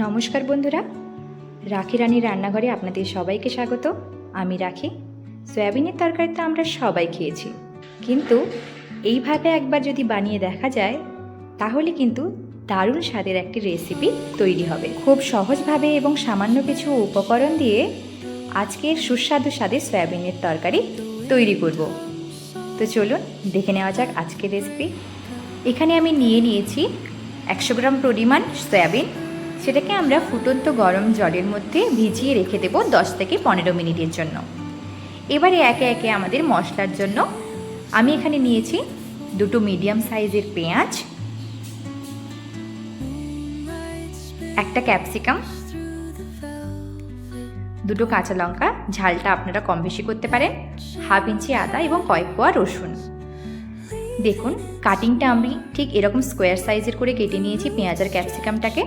নমস্কার বন্ধুরা, রাখি রানীর রান্নাঘরে আপনাদের সবাইকে স্বাগত। আমি রাখি। সয়াবিনের তরকারি তো আমরা সবাই খেয়েছি, কিন্তু এইভাবে একবার যদি বানিয়ে দেখা যায় তাহলে কিন্তু দারুণ স্বাদের একটি রেসিপি তৈরি হবে। খুব সহজভাবে এবং সামান্য কিছু উপকরণ দিয়ে আজকের সুস্বাদু স্বাদের সয়াবিনের তরকারি তৈরি করব। তো চলুন দেখে নেওয়া যাক আজকের রেসিপি। এখানে আমি নিয়েছি 100 গ্রাম পরিমাণ সয়াবিন। সেটাকে আমরা ফুটন্ত গরম জলের মধ্যে ভিজিয়ে রেখে দেব 10 থেকে 15 মিনিটের জন্য। এবারে একে একে আমাদের মশলার জন্য আমি এখানে নিয়েছি 2 মিডিয়াম সাইজের পেঁয়াজ, 1টা ক্যাপসিকাম, 2টো কাঁচা লঙ্কা, ঝালটা আপনারা কম বেশি করতে পারেন, হাফ ইঞ্চি আদা এবং কয়েক কোয়া রসুন। দেখুন কাটিংটা আমি ঠিক এরকম স্কোয়ার সাইজের করে কেটে নিয়েছি পেঁয়াজ আর ক্যাপসিকামটাকে।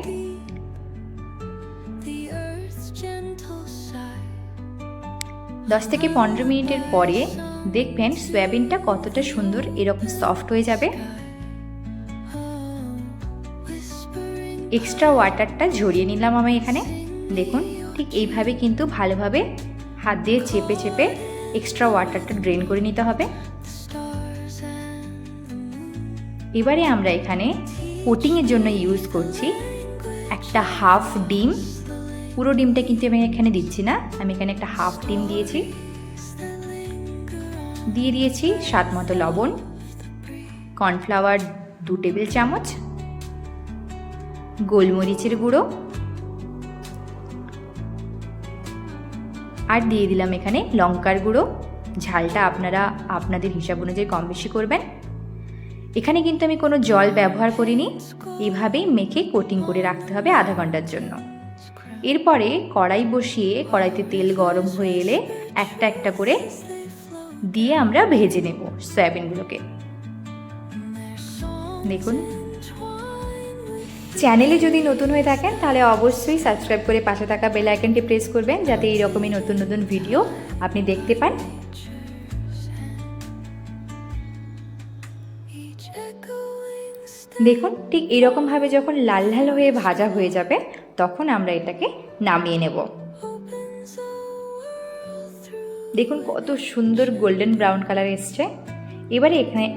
10 থেকে 15 মিনিটের পরে দেখবেন সয়াবিনটা কতটা সুন্দর এরকম সফট হয়ে যাবে। এক্সট্রা ওয়াটারটা ঝরিয়ে নিলাম আমি এখানে। দেখুন ঠিক এইভাবে কিন্তু ভালোভাবে হাত দিয়ে চেপে চেপে এক্সট্রা ওয়াটারটা ড্রেন করে নিতে হবে। এবারে আমরা এখানে কোটিংয়ের জন্য ইউজ করছি একটা হাফ ডিম। পুরো ডিমটা কিন্তু আমি এখানে দিচ্ছি না, আমি এখানে একটা হাফ ডিম দিয়েছি। দিয়ে দিয়েছি স্বাদ মতো লবণ, কর্নফ্লাওয়ার 2 টেবিল চামচ, গোলমরিচের গুঁড়ো, আর দিয়ে দিলাম এখানে লঙ্কার গুঁড়ো। ঝালটা আপনারা আপনাদের হিসাব অনুযায়ী কম বেশি করবেন। এখানে কিন্তু আমি কোনো জল ব্যবহার করিনি, এইভাবেই মেখে কোটিং করে রাখতে হবে আধা ঘন্টার জন্য। এরপরে কড়াই বসিয়ে কড়াইতে তেল গরম হয়ে এলে একটা একটা করে দিয়ে আমরা ভেজে নেব সয়াবিনগুলোকে। দেখুন চ্যানেলে যদি নতুন হয়ে থাকেন তাহলে অবশ্যই সাবস্ক্রাইব করে পাশে থাকা বেল আইকনটি প্রেস করবেন, যাতে এইরকমই নতুন নতুন ভিডিও আপনি দেখতে পান। দেখুন ঠিক এরকমভাবে যখন লাল লাল হয়ে ভাজা হয়ে যাবে তখন আমরা এটাকে নামিয়ে নেব। দেখুন কত সুন্দর গোল্ডেন ব্রাউন কালার এসছে। এবারে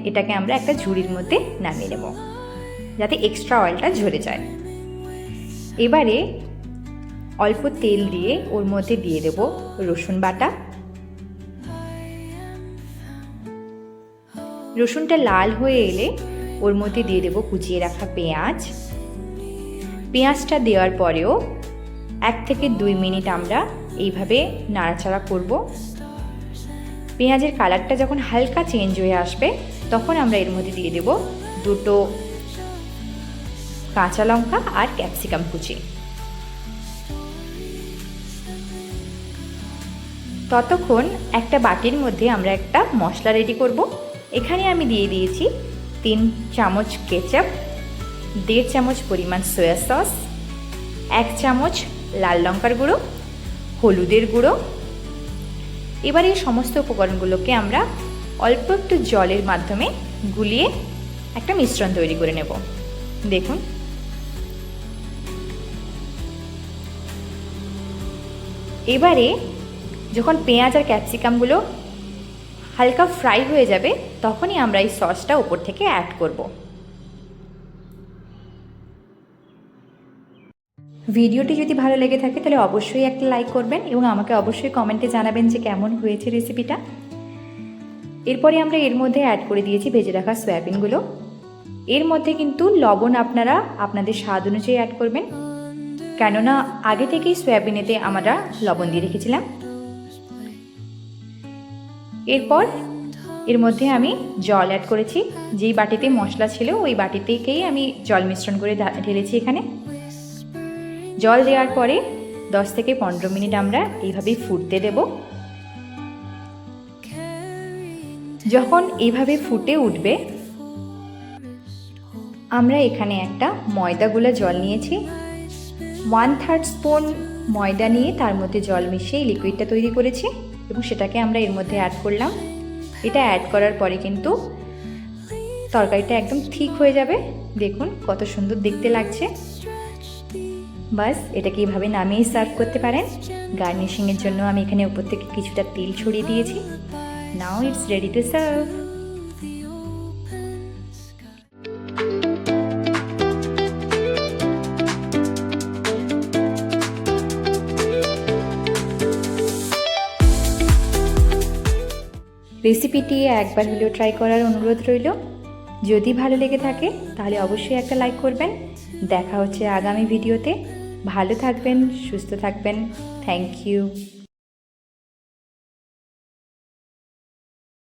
এটাকে আমরা একটা ঝুড়ির মধ্যে নামিয়ে নেব যাতে এক্সট্রা অয়েলটা ঝরে যায়। এবারে অল্প তেল দিয়ে ওর মধ্যে দিয়ে দেব রসুন বাটা। রসুনটা লাল হয়ে এলে ওর মধ্যে দিয়ে দেব কুচিয়ে রাখা পেঁয়াজ। পেঁয়াজটা দেওয়ার পরেও 1 থেকে 2 মিনিট আমরা এইভাবে নাড়াচাড়া করব। পেঁয়াজের কালারটা যখন হালকা চেঞ্জ হয়ে আসবে তখন আমরা এর মধ্যে দিয়ে দেব 2টো কাঁচা লঙ্কা আর ক্যাপসিকাম কুচি। ততক্ষণ একটা বাটির মধ্যে আমরা একটা মশলা রেডি করব। এখানে আমি দিয়ে দিয়েছি 3 চামচ কেচাপ, 1.5 চামচ পরিমাণ সয়া সস, 1 চামচ লাল লঙ্কার গুঁড়ো, হলুদের গুঁড়ো। এবার এই সমস্ত উপকরণগুলোকে আমরা অল্প একটু জলের মাধ্যমে গুলিয়ে একটা মিশ্রণ তৈরি করে নেব। দেখুন এবারে যখন পেঁয়াজ আর ক্যাপসিকামগুলো হালকা ফ্রাই হয়ে যাবে তখনই আমরা এই সসটা উপর থেকে অ্যাড করব। ভিডিওটি যদি ভালো লেগে থাকে তাহলে অবশ্যই একটা লাইক করবেন এবং আমাকে অবশ্যই কমেন্টে জানাবেন যে কেমন হয়েছে রেসিপিটা। এরপরে আমরা এর মধ্যে অ্যাড করে দিয়েছি ভেজে রাখা সয়াবিনগুলো। এর মধ্যে কিন্তু লবণ আপনারা আপনাদের স্বাদ অনুযায়ী অ্যাড করবেন, কেননা আগে থেকেই সয়াবিনেতে আমরা লবণ দিয়ে রেখেছিলাম। এরপর এর মধ্যে আমি জল অ্যাড করেছি। যেই বাটিতে মশলা ছিল ওই বাটি থেকেই আমি জল মিশ্রণ করে ঢেলেছি এখানে। জল দেওয়ার পরে 10 থেকে 15 মিনিট আমরা এইভাবেই ফুটতে দেব। যখন এইভাবে ফুটে উঠবে আমরা এখানে একটা ময়দা গুলা জল নিয়েছি। 1/3 স্পুন ময়দা নিয়ে তার মধ্যে জল মিশিয়ে লিকুইডটা তৈরি করেছি এবং সেটাকে আমরা এর মধ্যে অ্যাড করলাম। এটা অ্যাড করার পরে কিন্তু তরকারিটা একদম ঠিক হয়ে যাবে। দেখুন কত সুন্দর দেখতে লাগছে। বাস এটাকে এইভাবে নামিয়ে সার্ভ করতে পারেন। গার্নিশিংয়ের জন্য আমি এখানে উপর থেকে কিছুটা তেল ছড়িয়ে দিয়েছি। Now it's ready to serve. রেসিপিটি একবার হলেও ট্রাই করার অনুরোধ রইল। যদি ভালো লেগে থাকে তাহলে অবশ্যই একটা লাইক করবেন। দেখা হচ্ছে আগামী ভিডিওতে। ভালো থাকবেন, সুস্থ থাকবেন। Thank you.